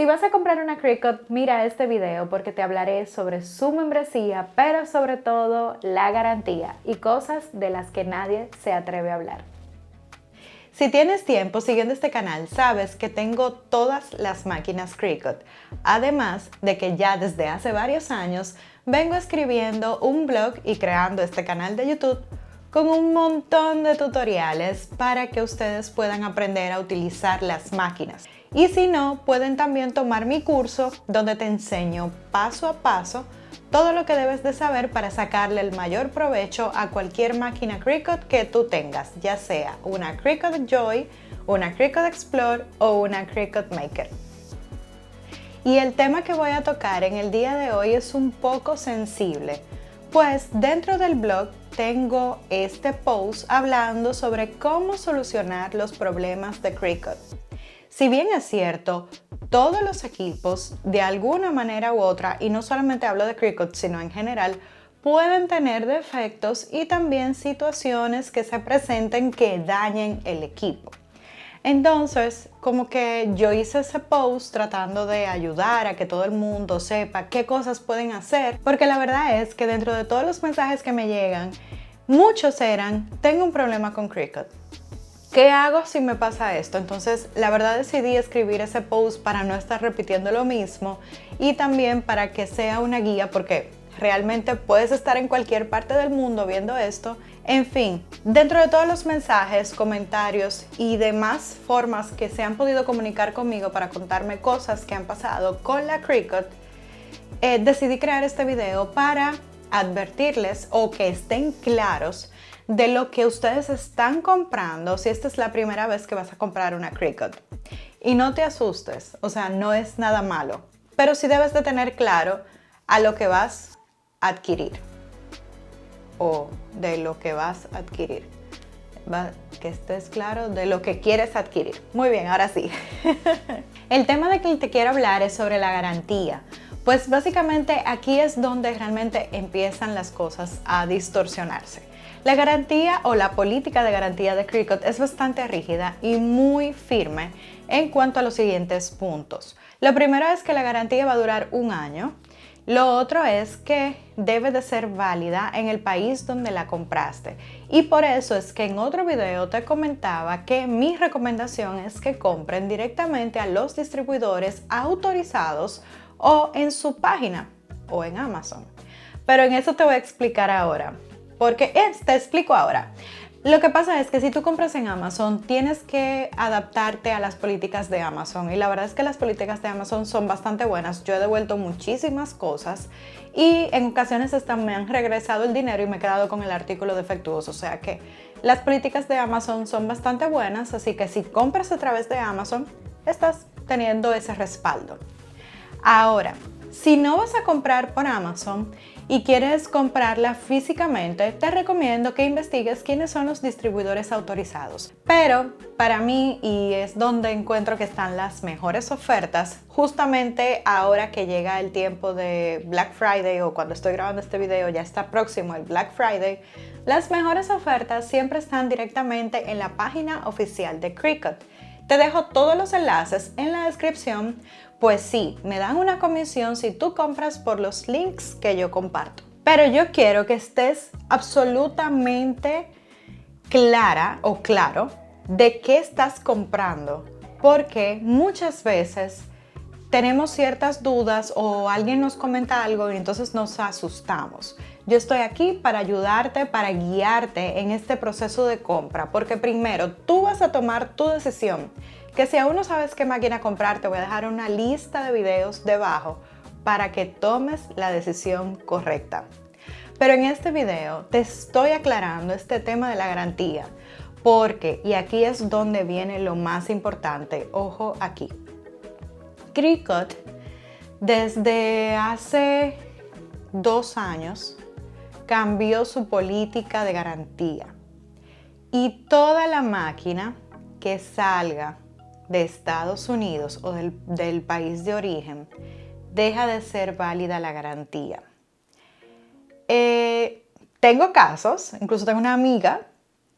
Si vas a comprar una Cricut, mira este video porque te hablaré sobre su membresía, pero sobre todo la garantía y cosas de las que nadie se atreve a hablar. Si tienes tiempo siguiendo este canal, sabes que tengo todas las máquinas Cricut, además de que ya desde hace varios años vengo escribiendo un blog y creando este canal de YouTube con un montón de tutoriales para que ustedes puedan aprender a utilizar las máquinas. Y si no, pueden también tomar mi curso donde te enseño paso a paso todo lo que debes de saber para sacarle el mayor provecho a cualquier máquina Cricut que tú tengas, ya sea una Cricut Joy, una Cricut Explore o una Cricut Maker. Y el tema que voy a tocar en el día de hoy es un poco sensible, pues dentro del blog tengo este post hablando sobre cómo solucionar los problemas de Cricut. Si bien es cierto, todos los equipos de alguna manera u otra, y no solamente hablo de Cricut sino en general, pueden tener defectos y también situaciones que se presenten que dañen el equipo. Entonces, como que yo hice ese post tratando de ayudar a que todo el mundo sepa qué cosas pueden hacer, porque la verdad es que dentro de todos los mensajes que me llegan, muchos eran, tengo un problema con Cricut. ¿Qué hago si me pasa esto? Entonces, la verdad decidí escribir ese post para no estar repitiendo lo mismo y también para que sea una guía, porque realmente puedes estar en cualquier parte del mundo viendo esto. En fin, dentro de todos los mensajes, comentarios y demás formas que se han podido comunicar conmigo para contarme cosas que han pasado con la Cricut, decidí crear este video para advertirles o que estén claros de lo que ustedes están comprando si esta es la primera vez que vas a comprar una Cricut. Y no te asustes, o sea, no es nada malo, pero sí debes de tener claro a lo que vas a adquirir o de lo que vas a adquirir. Que estés claro de lo que quieres adquirir. Muy bien, ahora sí. El tema de que te quiero hablar es sobre la garantía. Pues básicamente aquí es donde realmente empiezan las cosas a distorsionarse. La garantía o la política de garantía de Cricut es bastante rígida y muy firme en cuanto a los siguientes puntos. Lo primero es que la garantía va a durar un año. Lo otro es que debe de ser válida en el país donde la compraste. Y por eso es que en otro video te comentaba que mi recomendación es que compren directamente a los distribuidores autorizados o en su página o en Amazon. Pero en eso te voy a explicar ahora. Porque te explico ahora. Lo que pasa es que si tú compras en Amazon, tienes que adaptarte a las políticas de Amazon. Y la verdad es que las políticas de Amazon son bastante buenas. Yo he devuelto muchísimas cosas y en ocasiones hasta me han regresado el dinero y me he quedado con el artículo defectuoso. O sea que las políticas de Amazon son bastante buenas. Así que si compras a través de Amazon, estás teniendo ese respaldo. Ahora, si no vas a comprar por Amazon y quieres comprarla físicamente, te recomiendo que investigues quiénes son los distribuidores autorizados. Pero para mí, y es donde encuentro que están las mejores ofertas, justamente ahora que llega el tiempo de Black Friday o cuando estoy grabando este video ya está próximo el Black Friday, las mejores ofertas siempre están directamente en la página oficial de Cricut. Te dejo todos los enlaces en la descripción, pues sí, me dan una comisión si tú compras por los links que yo comparto. Pero yo quiero que estés absolutamente clara o claro de qué estás comprando, porque muchas veces tenemos ciertas dudas o alguien nos comenta algo y entonces nos asustamos. Yo estoy aquí para ayudarte, para guiarte en este proceso de compra, porque primero tú vas a tomar tu decisión, que si aún no sabes qué máquina comprar, te voy a dejar una lista de videos debajo para que tomes la decisión correcta. Pero en este video te estoy aclarando este tema de la garantía, porque, y aquí es donde viene lo más importante, ojo aquí. Cricut desde hace 2 años cambió su política de garantía y toda la máquina que salga de Estados Unidos o del país de origen deja de ser válida la garantía. Tengo casos, incluso tengo una amiga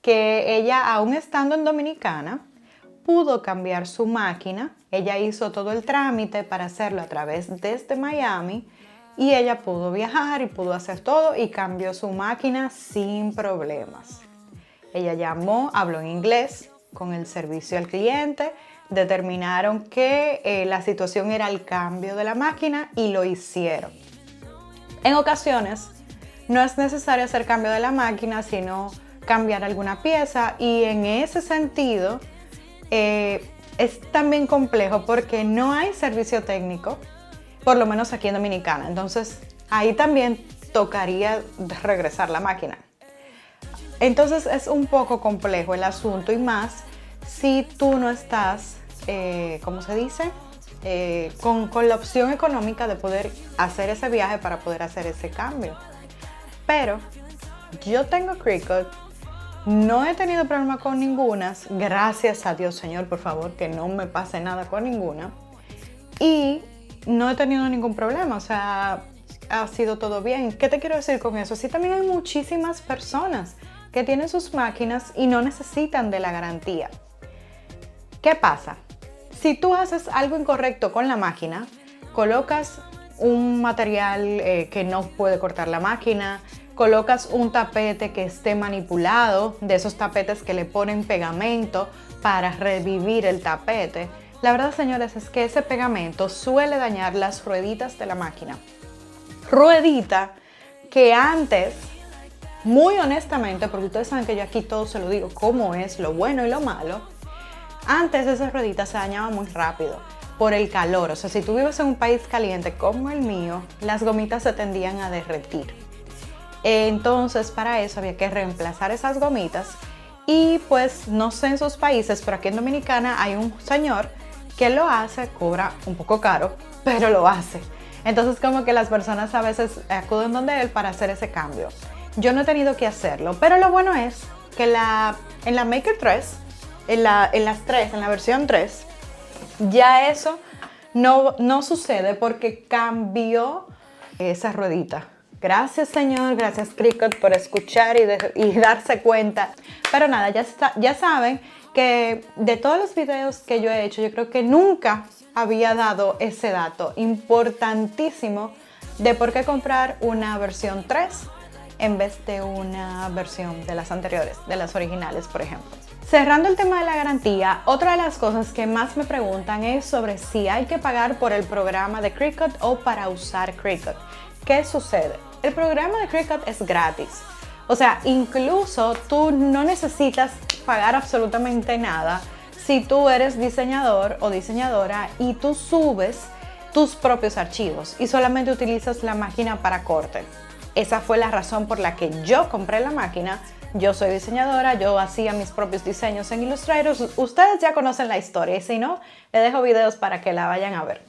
que ella aún estando en Dominicana pudo cambiar su máquina. Ella hizo todo el trámite para hacerlo a través desde Miami y ella pudo viajar y pudo hacer todo y cambió su máquina sin problemas. Ella llamó, habló en inglés con el servicio al cliente, determinaron que la situación era el cambio de la máquina y lo hicieron. En ocasiones no es necesario hacer cambio de la máquina, sino cambiar alguna pieza, y en ese sentido es también complejo porque no hay servicio técnico, por lo menos aquí en Dominicana. Entonces ahí también tocaría regresar la máquina. Entonces es un poco complejo el asunto, y más si tú no estás, ¿cómo se dice? Con la opción económica de poder hacer ese viaje para poder hacer ese cambio. Pero yo tengo Cricut, no he tenido problema con ninguna, gracias a Dios, Señor, por favor, que no me pase nada con ninguna. Y no he tenido ningún problema, o sea, ha sido todo bien. ¿Qué te quiero decir con eso? Sí, también hay muchísimas personas que tienen sus máquinas y no necesitan de la garantía. ¿Qué pasa? Si tú haces algo incorrecto con la máquina, colocas un material que no puede cortar la máquina, colocas un tapete que esté manipulado, de esos tapetes que le ponen pegamento para revivir el tapete. La verdad, señores, es que ese pegamento suele dañar las rueditas de la máquina. Ruedita que antes, muy honestamente, porque ustedes saben que yo aquí todo se lo digo cómo es lo bueno y lo malo, antes esas rueditas se dañaban muy rápido por el calor. O sea, si tú vives en un país caliente como el mío, las gomitas se tendían a derretir. Entonces, para eso había que reemplazar esas gomitas. Y pues, no sé en sus países, pero aquí en Dominicana hay un señor que lo hace, cobra un poco caro, pero lo hace. Entonces, como que las personas a veces acuden donde él para hacer ese cambio. Yo no he tenido que hacerlo, pero lo bueno es que en la Maker 3, en la versión 3, ya eso no sucede porque cambió esa ruedita. Gracias, Señor, gracias, Cricut, por escuchar y darse cuenta. Pero nada, ya saben que de todos los videos que yo he hecho, yo creo que nunca había dado ese dato importantísimo de por qué comprar una versión 3 en vez de una versión de las anteriores, de las originales, por ejemplo. Cerrando el tema de la garantía, otra de las cosas que más me preguntan es sobre si hay que pagar por el programa de Cricut o para usar Cricut. ¿Qué sucede? El programa de Cricut es gratis. O sea, incluso tú no necesitas pagar absolutamente nada si tú eres diseñador o diseñadora y tú subes tus propios archivos y solamente utilizas la máquina para corte. Esa fue la razón por la que yo compré la máquina. Yo soy diseñadora, yo hacía mis propios diseños en Illustrator. Ustedes ya conocen la historia y si no, les dejo videos para que la vayan a ver.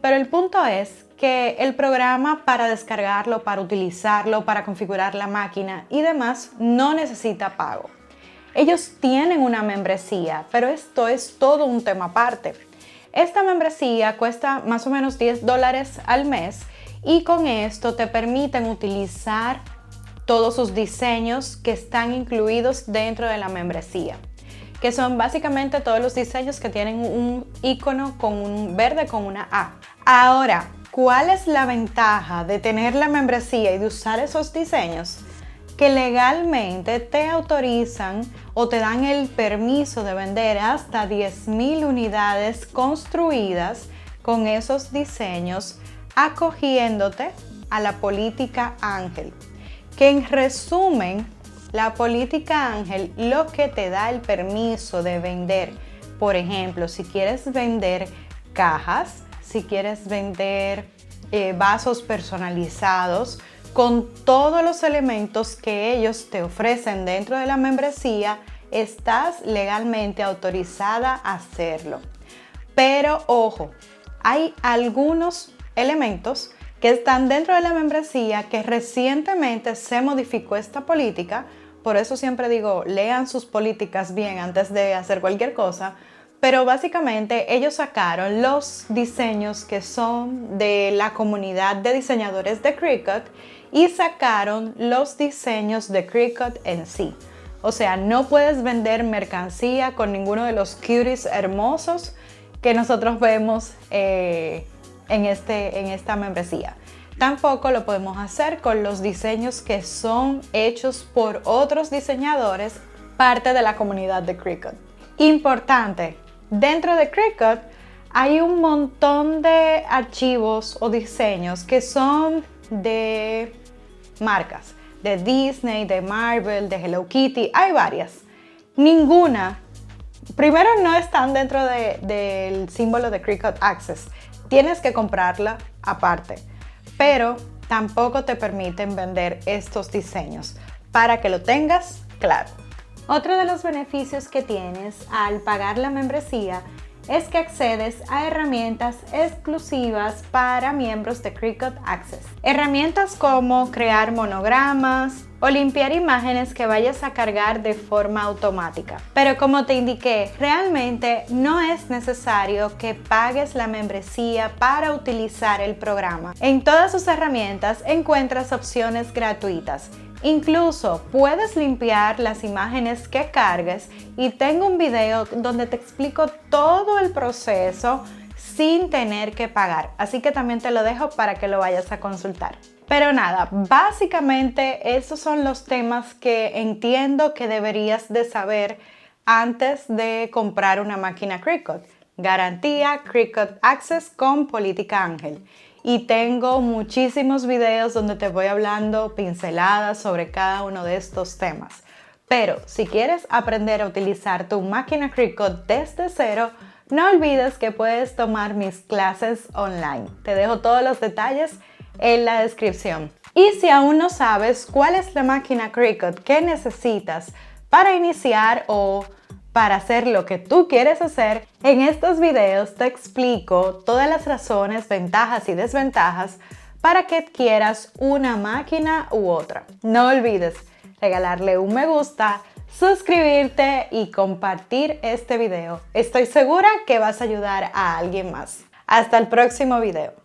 Pero el punto es que el programa, para descargarlo, para utilizarlo, para configurar la máquina y demás, no necesita pago. Ellos tienen una membresía, pero esto es todo un tema aparte. Esta membresía cuesta más o menos $10 al mes y con esto te permiten utilizar todos sus diseños que están incluidos dentro de la membresía, que son básicamente todos los diseños que tienen un icono con un verde con una A. Ahora, ¿cuál es la ventaja de tener la membresía y de usar esos diseños? Que legalmente te autorizan o te dan el permiso de vender hasta 10,000 unidades construidas con esos diseños, acogiéndote a la política Ángel. Que en resumen, la política Ángel lo que te da el permiso de vender, por ejemplo, si quieres vender cajas, si quieres vender vasos personalizados con todos los elementos que ellos te ofrecen dentro de la membresía, estás legalmente autorizada a hacerlo. Pero ojo, hay algunos elementos que están dentro de la membresía que recientemente se modificó esta política. Por eso siempre digo, lean sus políticas bien antes de hacer cualquier cosa. Pero básicamente ellos sacaron los diseños que son de la comunidad de diseñadores de Cricut y sacaron los diseños de Cricut en sí. O sea, no puedes vender mercancía con ninguno de los cuties hermosos que nosotros vemos en esta membresía. Tampoco lo podemos hacer con los diseños que son hechos por otros diseñadores, parte de la comunidad de Cricut. Importante, dentro de Cricut hay un montón de archivos o diseños que son de marcas, de Disney, de Marvel, de Hello Kitty, hay varias. Ninguna, primero no están dentro del símbolo de Cricut Access, tienes que comprarla aparte, pero tampoco te permiten vender estos diseños, para que lo tengas claro. Otro de los beneficios que tienes al pagar la membresía es que accedes a herramientas exclusivas para miembros de Cricut Access. Herramientas como crear monogramas o limpiar imágenes que vayas a cargar de forma automática. Pero como te indiqué, realmente no es necesario que pagues la membresía para utilizar el programa. En todas sus herramientas encuentras opciones gratuitas. Incluso puedes limpiar las imágenes que cargues y tengo un video donde te explico todo el proceso sin tener que pagar. Así que también te lo dejo para que lo vayas a consultar. Pero nada, básicamente esos son los temas que entiendo que deberías de saber antes de comprar una máquina Cricut. Garantía, Cricut Access con Política Ángel. Y tengo muchísimos videos donde te voy hablando pinceladas sobre cada uno de estos temas. Pero si quieres aprender a utilizar tu máquina Cricut desde cero, no olvides que puedes tomar mis clases online. Te dejo todos los detalles en la descripción. Y si aún no sabes cuál es la máquina Cricut que necesitas para iniciar o para hacer lo que tú quieres hacer, en estos videos te explico todas las razones, ventajas y desventajas para que adquieras una máquina u otra. No olvides regalarle un me gusta, suscribirte y compartir este video. Estoy segura que vas a ayudar a alguien más. Hasta el próximo video.